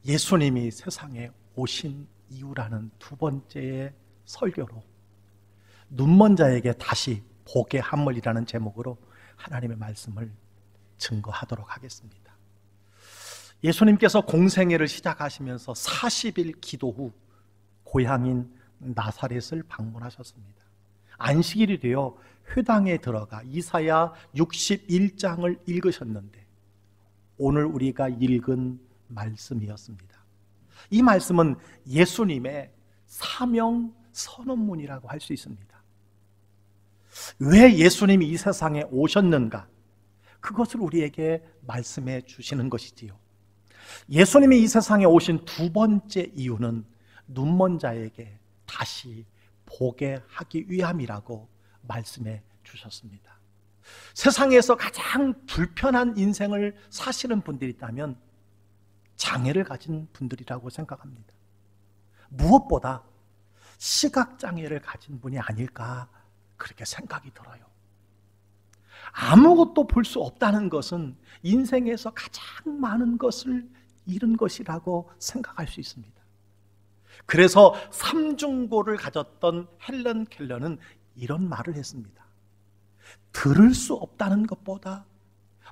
예수님이 세상에 오신 이유라는 두 번째의 설교로 눈먼 자에게 다시 보게 함을이라는 제목으로 하나님의 말씀을 증거하도록 하겠습니다. 예수님께서 공생애를 시작하시면서 40일 기도 후 고향인 나사렛을 방문하셨습니다. 안식일이 되어 회당에 들어가 이사야 61장을 읽으셨는데 오늘 우리가 읽은 말씀이었습니다. 이 말씀은 예수님의 사명 선언문이라고 할 수 있습니다. 왜 예수님이 이 세상에 오셨는가? 그것을 우리에게 말씀해 주시는 것이지요. 예수님이 이 세상에 오신 두 번째 이유는 눈먼 자에게 다시 보게 하기 위함이라고 말씀해 주셨습니다. 세상에서 가장 불편한 인생을 사시는 분들이 있다면 장애를 가진 분들이라고 생각합니다. 무엇보다 시각장애를 가진 분이 아닐까 그렇게 생각이 들어요. 아무것도 볼 수 없다는 것은 인생에서 가장 많은 것을 잃은 것이라고 생각할 수 있습니다. 그래서 삼중고를 가졌던 헬런 켈러는 이런 말을 했습니다. 들을 수 없다는 것보다,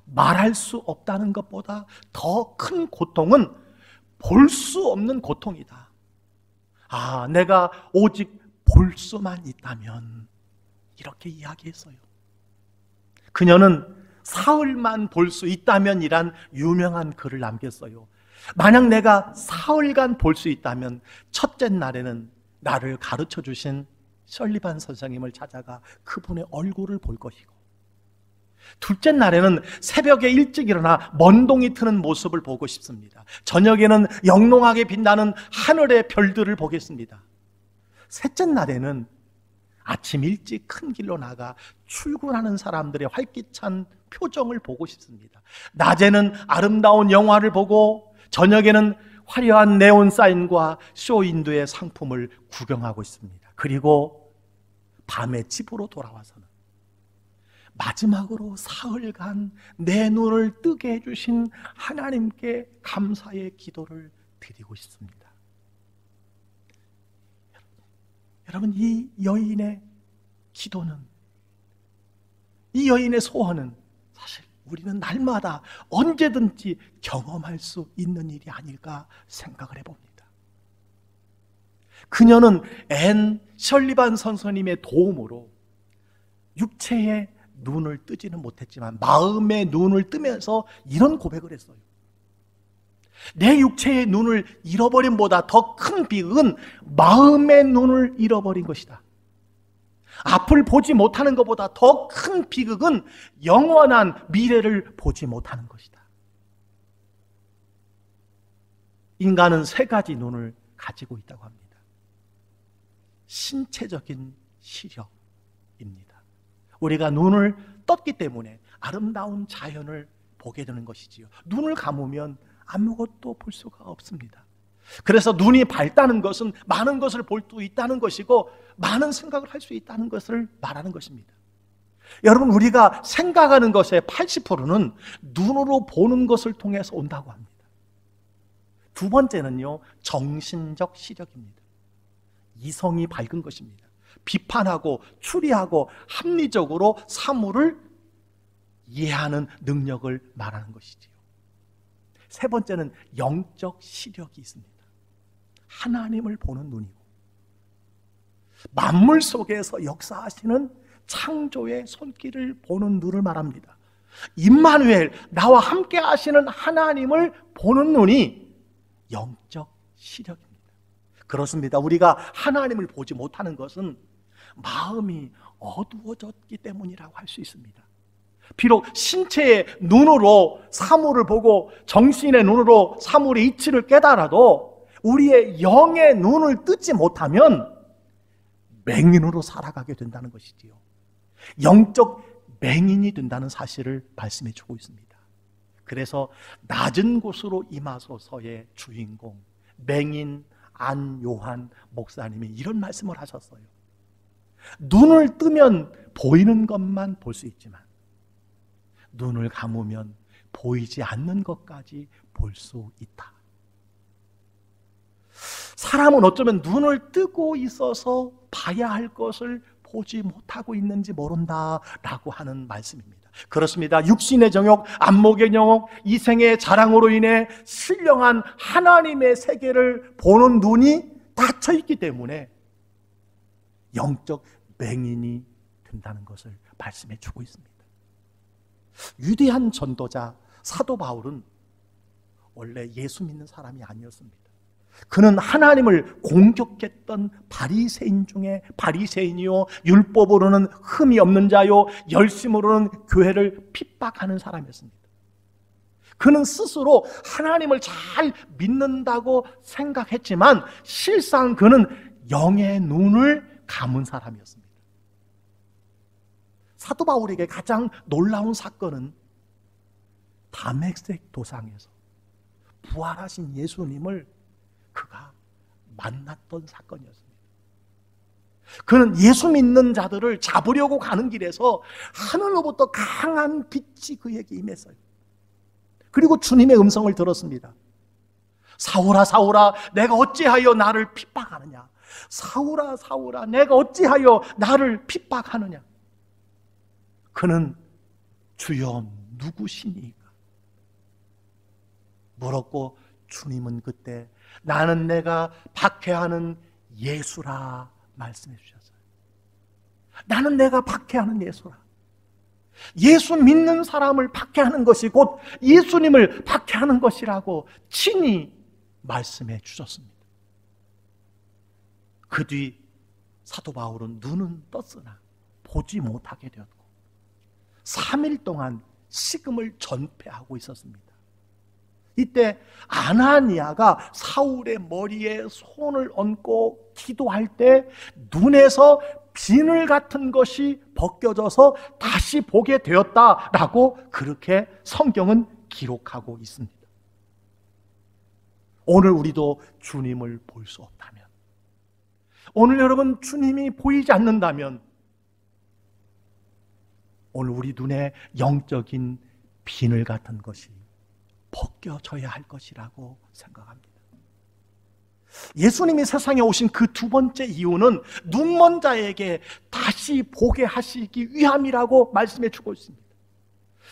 말할 수 없다는 것보다 더 큰 고통은 볼 수 없는 고통이다. 아, 내가 오직 볼 수만 있다면, 이렇게 이야기했어요. 그녀는 사흘만 볼 수 있다면이란 유명한 글을 남겼어요. 만약 내가 사흘간 볼 수 있다면 첫째 날에는 나를 가르쳐 주신 설리반 선생님을 찾아가 그분의 얼굴을 볼 것이고, 둘째 날에는 새벽에 일찍 일어나 먼동이 트는 모습을 보고 싶습니다. 저녁에는 영롱하게 빛나는 하늘의 별들을 보겠습니다. 셋째 날에는 아침 일찍 큰 길로 나가 출근하는 사람들의 활기찬 표정을 보고 싶습니다. 낮에는 아름다운 영화를 보고 저녁에는 화려한 네온 사인과 쇼윈도의 상품을 구경하고 있습니다. 그리고 밤에 집으로 돌아와서는 마지막으로 사흘간 내 눈을 뜨게 해주신 하나님께 감사의 기도를 드리고 싶습니다. 여러분, 이 여인의 기도는, 이 여인의 소원은 사실 우리는 날마다 언제든지 경험할 수 있는 일이 아닐까 생각을 해봅니다. 그녀는 앤 셜리반 선생님의 도움으로 육체의 눈을 뜨지는 못했지만 마음의 눈을 뜨면서 이런 고백을 했어요. 내 육체의 눈을 잃어버림보다 더 큰 비극은 마음의 눈을 잃어버린 것이다. 앞을 보지 못하는 것보다 더 큰 비극은 영원한 미래를 보지 못하는 것이다. 인간은 세 가지 눈을 가지고 있다고 합니다. 신체적인 시력입니다. 우리가 눈을 떴기 때문에 아름다운 자연을 보게 되는 것이지요. 눈을 감으면 아무것도 볼 수가 없습니다. 그래서 눈이 밝다는 것은 많은 것을 볼 수 있다는 것이고 많은 생각을 할 수 있다는 것을 말하는 것입니다. 여러분, 우리가 생각하는 것의 80%는 눈으로 보는 것을 통해서 온다고 합니다. 두 번째는요, 정신적 시력입니다. 이성이 밝은 것입니다. 비판하고 추리하고 합리적으로 사물을 이해하는 능력을 말하는 것이지요. 세 번째는 영적 시력이 있습니다. 하나님을 보는 눈이고 만물 속에서 역사하시는 창조의 손길을 보는 눈을 말합니다. 임마누엘, 나와 함께 하시는 하나님을 보는 눈이 영적 시력입니다. 그렇습니다. 우리가 하나님을 보지 못하는 것은 마음이 어두워졌기 때문이라고 할 수 있습니다. 비록 신체의 눈으로 사물을 보고 정신의 눈으로 사물의 이치를 깨달아도 우리의 영의 눈을 뜨지 못하면 맹인으로 살아가게 된다는 것이지요. 영적 맹인이 된다는 사실을 말씀해 주고 있습니다. 그래서 낮은 곳으로 임하소서의 주인공 맹인 안요한 목사님이 이런 말씀을 하셨어요. 눈을 뜨면 보이는 것만 볼 수 있지만 눈을 감으면 보이지 않는 것까지 볼 수 있다. 사람은 어쩌면 눈을 뜨고 있어서 봐야 할 것을 보지 못하고 있는지 모른다라고 하는 말씀입니다. 그렇습니다. 육신의 정욕, 안목의 정욕, 이생의 자랑으로 인해 신령한 하나님의 세계를 보는 눈이 닫혀 있기 때문에 영적 맹인이 된다는 것을 말씀해 주고 있습니다. 위대한 전도자 사도 바울은 원래 예수 믿는 사람이 아니었습니다. 그는 하나님을 공격했던 바리새인 중에 바리새인이요, 율법으로는 흠이 없는 자요, 열심으로는 교회를 핍박하는 사람이었습니다. 그는 스스로 하나님을 잘 믿는다고 생각했지만 실상 그는 영의 눈을 감은 사람이었습니다. 사도 바울에게 가장 놀라운 사건은 다메섹 도상에서 부활하신 예수님을 그가 만났던 사건이었습니다. 그는 예수 믿는 자들을 잡으려고 가는 길에서 하늘로부터 강한 빛이 그에게 임했어요. 그리고 주님의 음성을 들었습니다. 사울아 사울아 내가 어찌하여 나를 핍박하느냐. 사울아 사울아 내가 어찌하여 나를 핍박하느냐. 그는 주여 누구시니까 물었고 주님은 그때 나는 내가 박해하는 예수라 말씀해 주셨어요. 나는 내가 박해하는 예수라. 예수 믿는 사람을 박해하는 것이 곧 예수님을 박해하는 것이라고 친히 말씀해 주셨습니다. 그 뒤 사도 바울은 눈은 떴으나 보지 못하게 되었고 3일 동안 식음을 전폐하고 있었습니다. 이때 아나니아가 사울의 머리에 손을 얹고 기도할 때 눈에서 비늘 같은 것이 벗겨져서 다시 보게 되었다라고 그렇게 성경은 기록하고 있습니다. 오늘 우리도 주님을 볼 수 없다면, 오늘 여러분 주님이 보이지 않는다면 오늘 우리 눈에 영적인 비늘 같은 것이 벗겨져야 할 것이라고 생각합니다. 예수님이 세상에 오신 그 두 번째 이유는 눈먼 자에게 다시 보게 하시기 위함이라고 말씀해 주고 있습니다.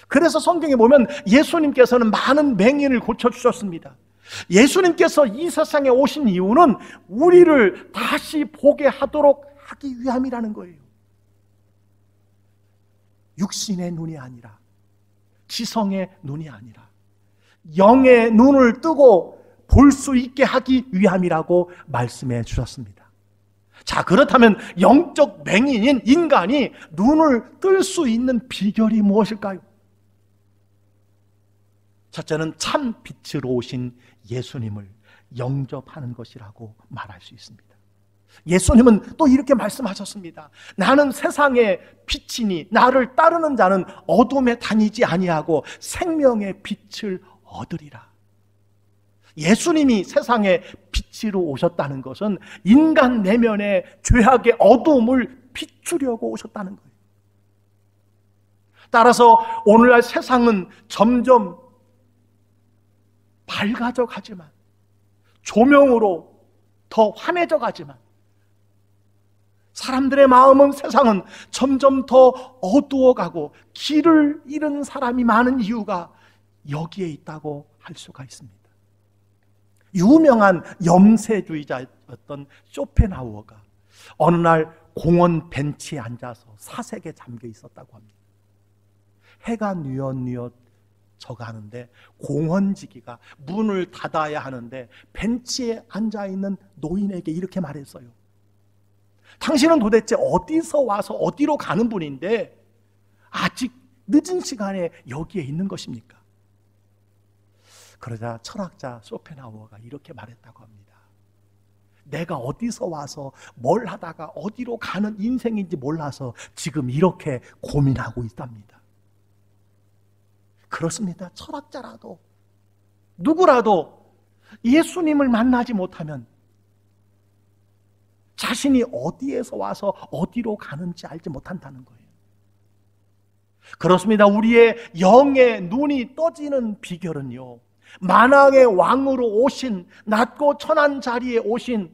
그래서 성경에 보면 예수님께서는 많은 맹인을 고쳐주셨습니다. 예수님께서 이 세상에 오신 이유는 우리를 다시 보게 하도록 하기 위함이라는 거예요. 육신의 눈이 아니라, 지성의 눈이 아니라 영의 눈을 뜨고 볼 수 있게 하기 위함이라고 말씀해 주셨습니다. 자, 그렇다면 영적 맹인인 인간이 눈을 뜰 수 있는 비결이 무엇일까요? 첫째는 참 빛으로 오신 예수님을 영접하는 것이라고 말할 수 있습니다. 예수님은 또 이렇게 말씀하셨습니다. 나는 세상의 빛이니 나를 따르는 자는 어둠에 다니지 아니하고 생명의 빛을 얻으리라. 예수님이 세상에 빛으로 오셨다는 것은 인간 내면의 죄악의 어두움을 비추려고 오셨다는 거예요. 따라서 오늘날 세상은 점점 밝아져 가지만, 조명으로 더 환해져 가지만, 사람들의 마음은, 세상은 점점 더 어두워가고 길을 잃은 사람이 많은 이유가 여기에 있다고 할 수가 있습니다. 유명한 염세주의자였던 쇼펜하우어가 어느 날 공원 벤치에 앉아서 사색에 잠겨 있었다고 합니다. 해가 뉘엿뉘엿 져가는데 공원지기가 문을 닫아야 하는데 벤치에 앉아있는 노인에게 이렇게 말했어요. 당신은 도대체 어디서 와서 어디로 가는 분인데 아직 늦은 시간에 여기에 있는 것입니까? 그러자 철학자 쇼펜하우어가 이렇게 말했다고 합니다. 내가 어디서 와서 뭘 하다가 어디로 가는 인생인지 몰라서 지금 이렇게 고민하고 있답니다. 그렇습니다. 철학자라도 누구라도 예수님을 만나지 못하면 자신이 어디에서 와서 어디로 가는지 알지 못한다는 거예요. 그렇습니다. 우리의 영의 눈이 떠지는 비결은요, 만왕의 왕으로 오신, 낮고 천한 자리에 오신,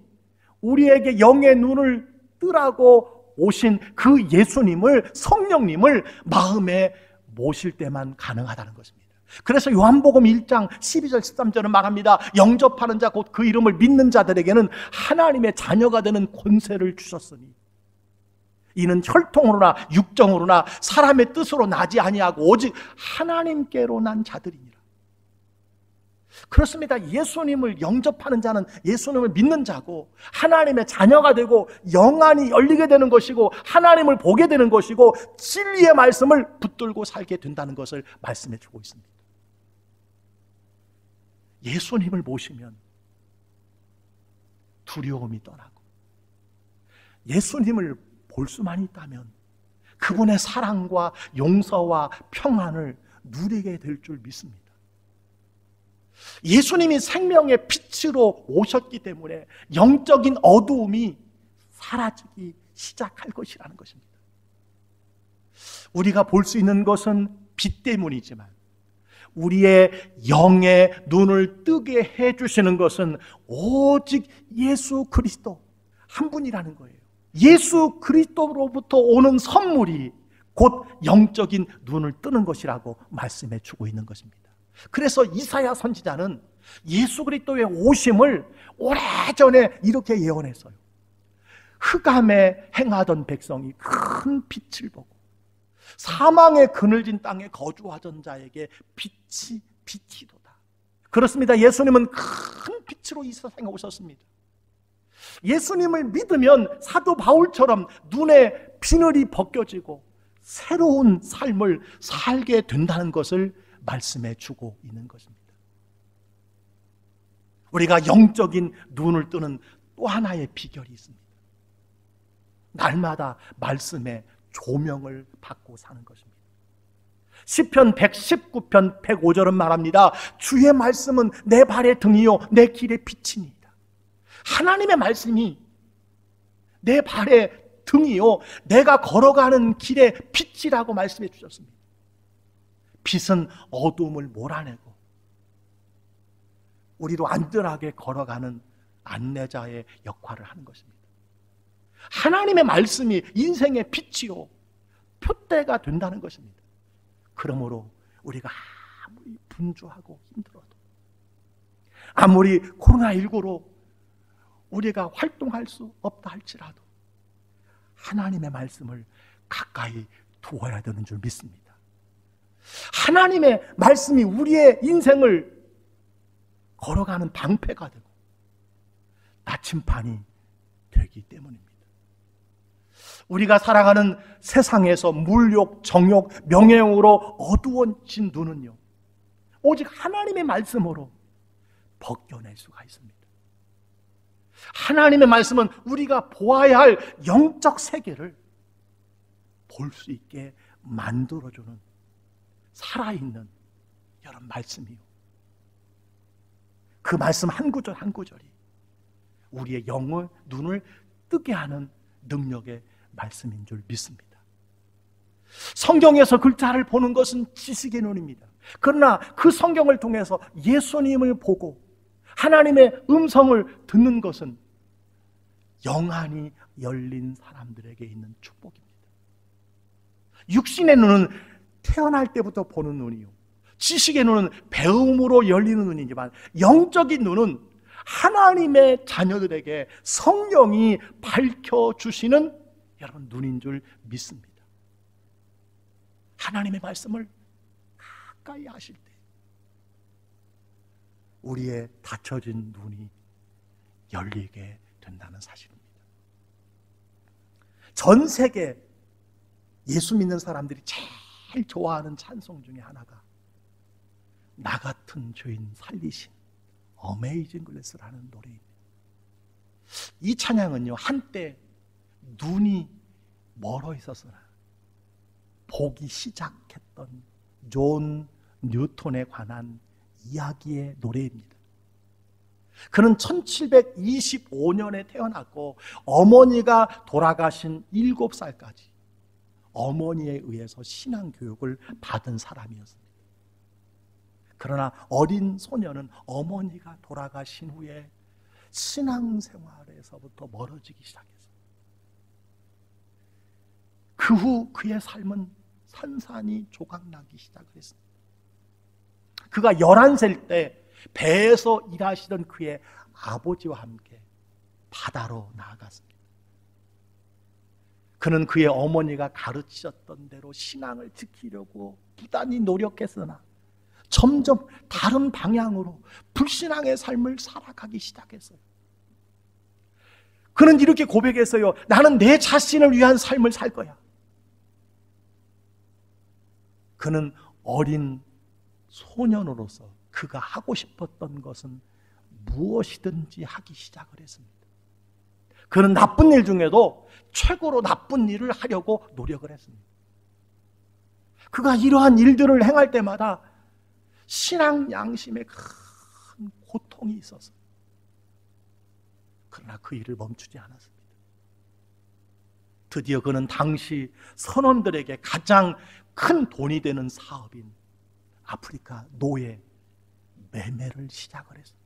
우리에게 영의 눈을 뜨라고 오신 그 예수님을, 성령님을 마음에 모실 때만 가능하다는 것입니다. 그래서 요한복음 1장 12절 13절은 말합니다. 영접하는 자 곧 그 이름을 믿는 자들에게는 하나님의 자녀가 되는 권세를 주셨으니 이는 혈통으로나 육정으로나 사람의 뜻으로 나지 아니하고 오직 하나님께로 난 자들이니라. 그렇습니다. 예수님을 영접하는 자는 예수님을 믿는 자고 하나님의 자녀가 되고 영안이 열리게 되는 것이고 하나님을 보게 되는 것이고 진리의 말씀을 붙들고 살게 된다는 것을 말씀해 주고 있습니다. 예수님을 모시면 두려움이 떠나고 예수님을 볼 수만 있다면 그분의 사랑과 용서와 평안을 누리게 될 줄 믿습니다. 예수님이 생명의 빛으로 오셨기 때문에 영적인 어두움이 사라지기 시작할 것이라는 것입니다. 우리가 볼 수 있는 것은 빛 때문이지만 우리의 영의 눈을 뜨게 해주시는 것은 오직 예수 그리스도 한 분이라는 거예요. 예수 그리스도로부터 오는 선물이 곧 영적인 눈을 뜨는 것이라고 말씀해 주고 있는 것입니다. 그래서 이사야 선지자는 예수 그리스도의 오심을 오래전에 이렇게 예언했어요. 흑암에 행하던 백성이 큰 빛을 보고 사망의 그늘진 땅에 거주하던 자에게 빛이 비치도다. 그렇습니다. 예수님은 큰 빛으로 이 세상에 오셨습니다. 예수님을 믿으면 사도 바울처럼 눈에 비늘이 벗겨지고 새로운 삶을 살게 된다는 것을 말씀해 주고 있는 것입니다. 우리가 영적인 눈을 뜨는 또 하나의 비결이 있습니다. 날마다 말씀의 조명을 받고 사는 것입니다. 시편 119편 105절은 말합니다. 주의 말씀은 내 발의 등이요 내 길의 빛이니이다. 하나님의 말씀이 내 발의 등이요 내가 걸어가는 길의 빛이라고 말씀해 주셨습니다. 빛은 어둠을 몰아내고 우리로 안전하게 걸어가는 안내자의 역할을 하는 것입니다. 하나님의 말씀이 인생의 빛이요 표대가 된다는 것입니다. 그러므로 우리가 아무리 분주하고 힘들어도 아무리 코로나19로 우리가 활동할 수 없다 할지라도 하나님의 말씀을 가까이 두어야 되는 줄 믿습니다. 하나님의 말씀이 우리의 인생을 걸어가는 방패가 되고 나침판이 되기 때문입니다. 우리가 살아가는 세상에서 물욕, 정욕, 명예욕으로 어두워진 눈은요 오직 하나님의 말씀으로 벗겨낼 수가 있습니다. 하나님의 말씀은 우리가 보아야 할 영적 세계를 볼 수 있게 만들어주는 살아있는 여러분 말씀이요. 그 말씀 한 구절 한 구절이 우리의 영의 눈을 뜨게 하는 능력의 말씀인 줄 믿습니다. 성경에서 글자를 보는 것은 지식의 눈입니다. 그러나 그 성경을 통해서 예수님을 보고 하나님의 음성을 듣는 것은 영안이 열린 사람들에게 있는 축복입니다. 육신의 눈은 태어날 때부터 보는 눈이요 지식의 눈은 배움으로 열리는 눈이지만 영적인 눈은 하나님의 자녀들에게 성령이 밝혀주시는 여러분 눈인 줄 믿습니다. 하나님의 말씀을 가까이 하실 때 우리의 닫혀진 눈이 열리게 된다는 사실입니다. 전 세계 예수 믿는 사람들이 제일 좋아하는 찬송 중에 하나가 나 같은 죄인 살리신 어메이징 그레이스라는 노래입니다. 이 찬양은요 한때 눈이 멀어 있었으나 보기 시작했던 존 뉴턴에 관한 이야기의 노래입니다. 그는 1725년에 태어났고 어머니가 돌아가신 7살까지 어머니에 의해서 신앙교육을 받은 사람이었습니다. 그러나 어린 소녀는 어머니가 돌아가신 후에 신앙생활에서부터 멀어지기 시작했어요. 그 후 그의 삶은 산산이 조각나기 시작을 했습니다. 그가 11살 때 배에서 일하시던 그의 아버지와 함께 바다로 나아갔습니다. 그는 그의 어머니가 가르치셨던 대로 신앙을 지키려고 부단히 노력했으나 점점 다른 방향으로 불신앙의 삶을 살아가기 시작했어요. 그는 이렇게 고백했어요. 나는 내 자신을 위한 삶을 살 거야. 그는 어린 소년으로서 그가 하고 싶었던 것은 무엇이든지 하기 시작을 했습니다. 그는 나쁜 일 중에도 최고로 나쁜 일을 하려고 노력을 했습니다. 그가 이러한 일들을 행할 때마다 신앙 양심에 큰 고통이 있었어요. 그러나 그 일을 멈추지 않았습니다. 드디어 그는 당시 선원들에게 가장 큰 돈이 되는 사업인 아프리카 노예 매매를 시작을 했어요.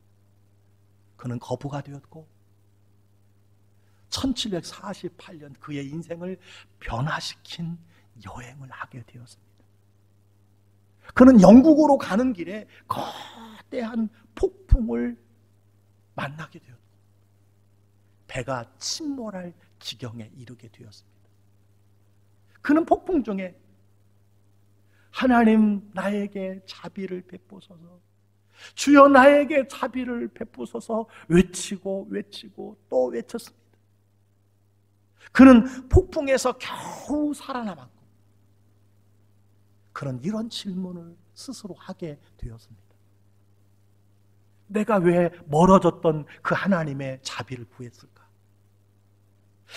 그는 거부가 되었고 1748년 그의 인생을 변화시킨 여행을 하게 되었습니다. 그는 영국으로 가는 길에 거대한 폭풍을 만나게 되었고 배가 침몰할 지경에 이르게 되었습니다. 그는 폭풍 중에 하나님 나에게 자비를 베푸소서, 주여 나에게 자비를 베푸소서 외치고 또 외쳤습니다. 그는 폭풍에서 겨우 살아남았고 그는 이런 질문을 스스로 하게 되었습니다. 내가 왜 멀어졌던 그 하나님의 자비를 구했을까?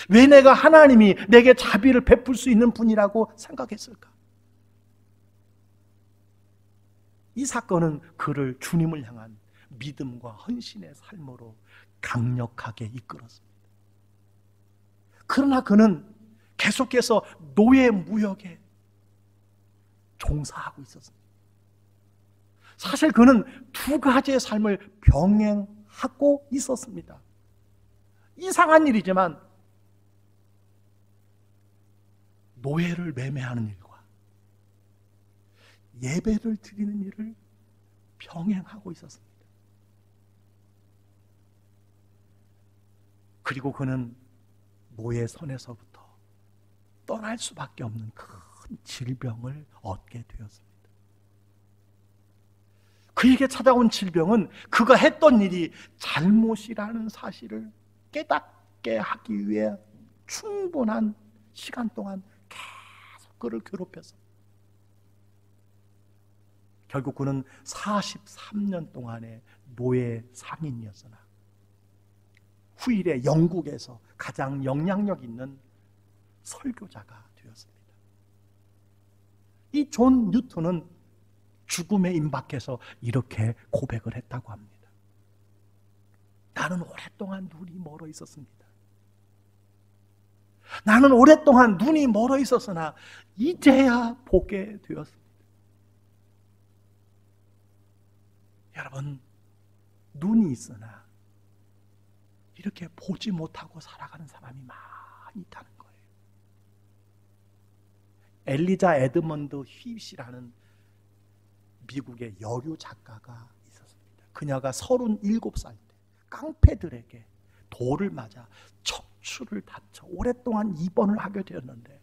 왜 내가 하나님이 내게 자비를 베풀 수 있는 분이라고 생각했을까? 이 사건은 그를 주님을 향한 믿음과 헌신의 삶으로 강력하게 이끌었습니다. 그러나 그는 계속해서 노예 무역에 종사하고 있었습니다. 사실 그는 두 가지의 삶을 병행하고 있었습니다. 이상한 일이지만 노예를 매매하는 일과 예배를 드리는 일을 병행하고 있었습니다. 그리고 그는 노예선에서부터 떠날 수밖에 없는 큰 질병을 얻게 되었습니다. 그에게 찾아온 질병은 그가 했던 일이 잘못이라는 사실을 깨닫게 하기 위해 충분한 시간 동안 계속 그를 괴롭혔어. 결국 그는 43년 동안의 노예 상인이었으나 후일에 영국에서 가장 영향력 있는 설교자가 되었습니다. 이 존 뉴턴은 죽음에 임박해서 이렇게 고백을 했다고 합니다. 나는 오랫동안 눈이 멀어 있었습니다. 나는 오랫동안 눈이 멀어 있었으나 이제야 보게 되었습니다. 여러분, 눈이 있으나 이렇게 보지 못하고 살아가는 사람이 많이 있다는 거예요. 엘리자 에드먼드 휘시라는 미국의 여류 작가가 있었습니다. 그녀가 37살 때 깡패들에게 돌을 맞아 척추를 다쳐 오랫동안 입원을 하게 되었는데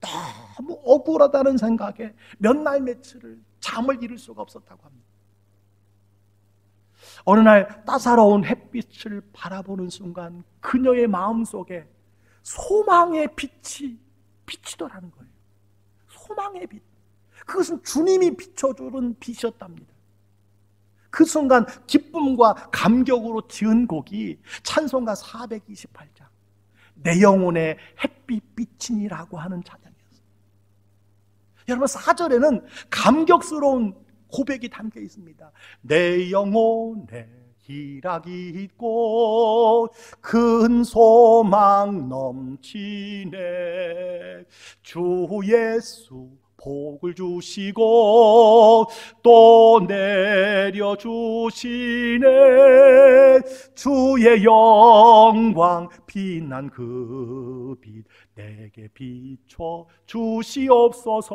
너무 억울하다는 생각에 몇 날 며칠을 잠을 이룰 수가 없었다고 합니다. 어느 날 따사로운 햇빛을 바라보는 순간 그녀의 마음속에 소망의 빛이 비치더라는 거예요. 소망의 빛. 그것은 주님이 비춰주는 빛이었답니다. 그 순간 기쁨과 감격으로 지은 곡이 찬송가 428장 내 영혼의 햇빛 비치니라고 하는 찬양이었어요. 여러분, 4절에는 감격스러운 고백이 담겨 있습니다. 내 영혼에 희락이 있고 큰 소망 넘치네 주 예수 복을 주시고 또 내려주시네. 주의 영광 빛난 그 빛 내게 비춰 주시옵소서.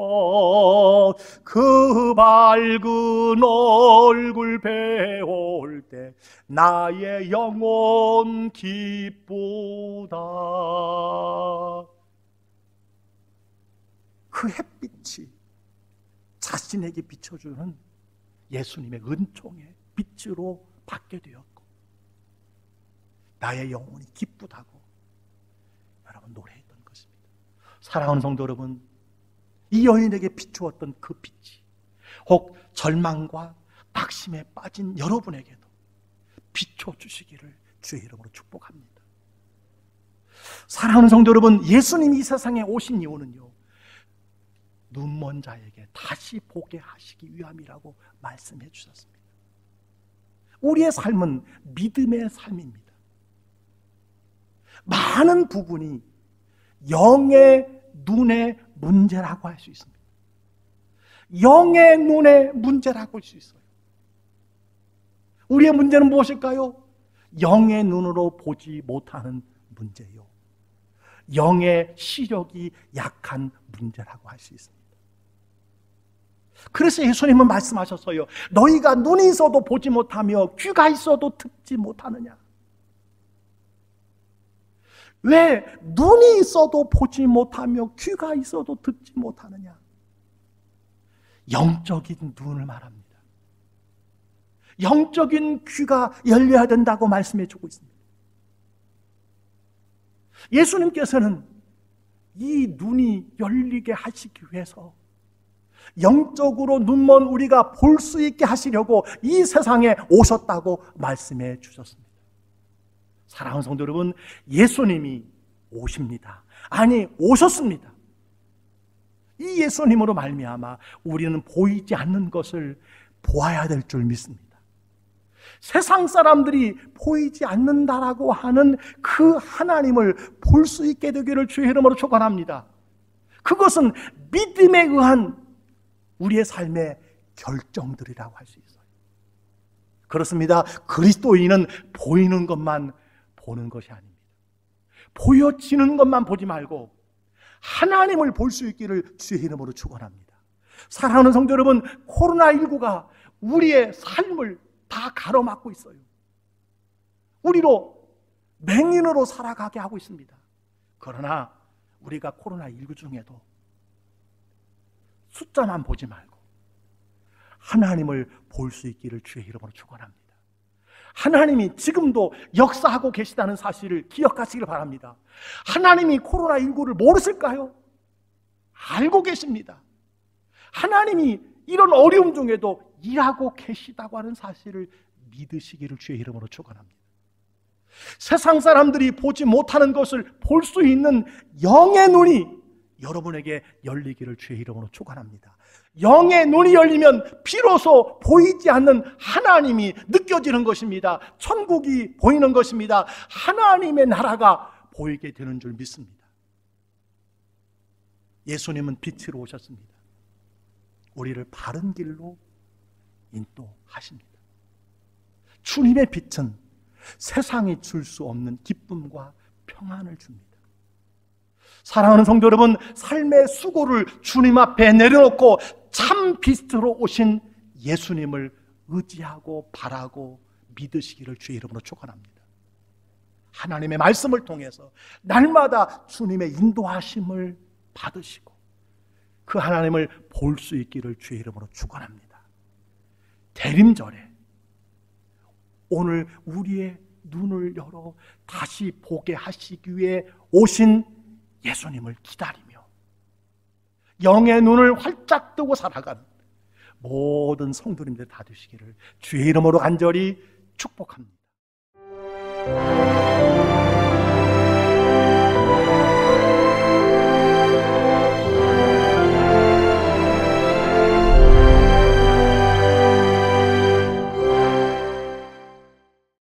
그 밝은 얼굴 배울 때 나의 영혼 기쁘다. 그 햇빛이 자신에게 비춰주는 예수님의 은총의 빛으로 받게 되었고 나의 영혼이 기쁘다고 여러분 노래했던 것입니다. 사랑하는 성도 여러분, 이 여인에게 비추었던 그 빛이 혹 절망과 낙심에 빠진 여러분에게도 비춰주시기를 주의 이름으로 축복합니다. 사랑하는 성도 여러분, 예수님이 이 세상에 오신 이유는요, 눈먼 자에게 다시 보게 하시기 위함이라고 말씀해 주셨습니다. 우리의 삶은 믿음의 삶입니다. 많은 부분이 영의 눈의 문제라고 할 수 있습니다. 영의 눈의 문제라고 할 수 있어요. 우리의 문제는 무엇일까요? 영의 눈으로 보지 못하는 문제요, 영의 시력이 약한 문제라고 할 수 있습니다. 그래서 예수님은 말씀하셨어요. 너희가 눈이 있어도 보지 못하며 귀가 있어도 듣지 못하느냐? 왜 눈이 있어도 보지 못하며 귀가 있어도 듣지 못하느냐? 영적인 눈을 말합니다. 영적인 귀가 열려야 된다고 말씀해 주고 있습니다. 예수님께서는 이 눈이 열리게 하시기 위해서 영적으로 눈먼 우리가 볼 수 있게 하시려고 이 세상에 오셨다고 말씀해 주셨습니다. 사랑하는 성도 여러분, 예수님이 오십니다. 아니, 오셨습니다. 이 예수님으로 말미암아 우리는 보이지 않는 것을 보아야 될 줄 믿습니다. 세상 사람들이 보이지 않는다라고 하는 그 하나님을 볼 수 있게 되기를 주의 이름으로 축원합니다. 그것은 믿음에 의한 우리의 삶의 결정들이라고 할 수 있어요. 그렇습니다. 그리스도인은 보이는 것만 보는 것이 아닙니다. 보여지는 것만 보지 말고 하나님을 볼 수 있기를 주의 이름으로 축원합니다. 사랑하는 성도 여러분, 코로나19가 우리의 삶을 다 가로막고 있어요. 우리로 맹인으로 살아가게 하고 있습니다. 그러나 우리가 코로나19 중에도 숫자만 보지 말고 하나님을 볼 수 있기를 주의 이름으로 축원합니다. 하나님이 지금도 역사하고 계시다는 사실을 기억하시길 바랍니다. 하나님이 코로나19를 모르실까요? 알고 계십니다. 하나님이 이런 어려움 중에도 일하고 계시다고 하는 사실을 믿으시기를 주의 이름으로 축원합니다. 세상 사람들이 보지 못하는 것을 볼 수 있는 영의 눈이 여러분에게 열리기를 주의 이름으로 축원합니다. 영의 눈이 열리면 비로소 보이지 않는 하나님이 느껴지는 것입니다. 천국이 보이는 것입니다. 하나님의 나라가 보이게 되는 줄 믿습니다. 예수님은 빛으로 오셨습니다. 우리를 바른 길로 인도하십니다. 주님의 빛은 세상이 줄 수 없는 기쁨과 평안을 줍니다. 사랑하는 성도 여러분, 삶의 수고를 주님 앞에 내려놓고 참 빛으로 오신 예수님을 의지하고 바라고 믿으시기를 주의 이름으로 축원합니다. 하나님의 말씀을 통해서 날마다 주님의 인도하심을 받으시고 그 하나님을 볼 수 있기를 주의 이름으로 축원합니다. 대림절에 오늘 우리의 눈을 열어 다시 보게 하시기 위해 오신 예수님을 기다리며 영의 눈을 활짝 뜨고 살아가는 모든 성도님들 다 되시기를 주의 이름으로 간절히 축복합니다.